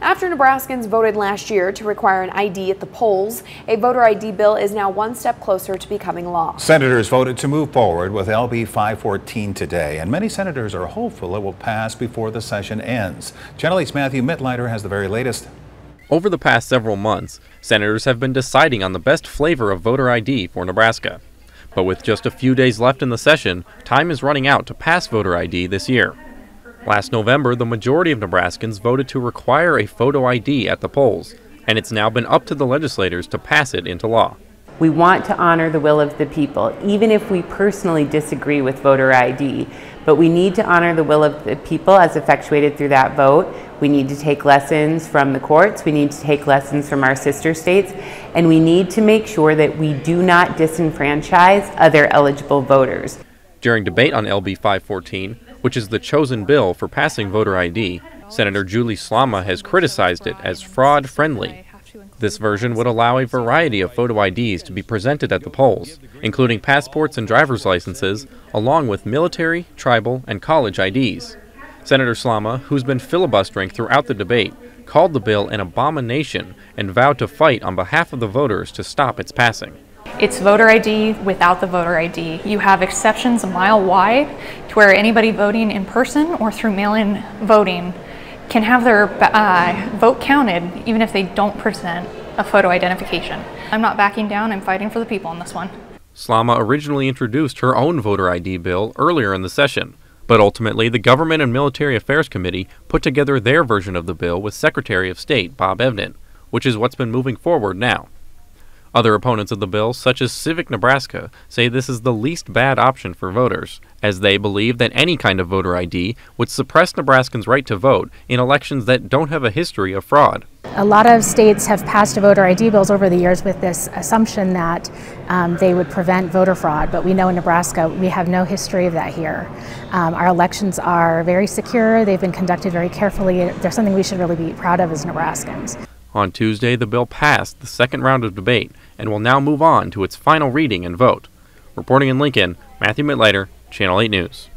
After Nebraskans voted last year to require an ID at the polls, a voter ID bill is now one step closer to becoming law. Senators voted to move forward with LB 514 today, and many senators are hopeful it will pass before the session ends. Channel 8's Matthew Mittleiter has the very latest. Over the past several months, senators have been deciding on the best flavor of voter ID for Nebraska. But with just a few days left in the session, time is running out to pass voter ID this year. Last November, the majority of Nebraskans voted to require a photo ID at the polls, and it's now been up to the legislators to pass it into law. We want to honor the will of the people, even if we personally disagree with voter ID. But we need to honor the will of the people as effectuated through that vote. We need to take lessons from the courts, we need to take lessons from our sister states, and we need to make sure that we do not disenfranchise other eligible voters. During debate on LB 514, which is the chosen bill for passing voter ID, Senator Julie Slama has criticized it as fraud-friendly. This version would allow a variety of photo IDs to be presented at the polls, including passports and driver's licenses, along with military, tribal, and college IDs. Senator Slama, who's been filibustering throughout the debate, called the bill an abomination and vowed to fight on behalf of the voters to stop its passing. It's voter ID without the voter ID. You have exceptions a mile wide to where anybody voting in person or through mail-in voting can have their vote counted even if they don't present a photo identification. I'm not backing down, I'm fighting for the people on this one. Slama originally introduced her own voter ID bill earlier in the session, but ultimately the Government and Military Affairs Committee put together their version of the bill with Secretary of State Bob Evnen, which is what's been moving forward now. Other opponents of the bill, such as Civic Nebraska, say this is the least bad option for voters, as they believe that any kind of voter ID would suppress Nebraskans' right to vote in elections that don't have a history of fraud. A lot of states have passed voter ID bills over the years with this assumption that they would prevent voter fraud, but we know in Nebraska we have no history of that here. Our elections are very secure, they've been conducted very carefully. They're something we should really be proud of as Nebraskans. On Tuesday, the bill passed the second round of debate and will now move on to its final reading and vote. Reporting in Lincoln, Matthew Mittleiter, Channel 8 News.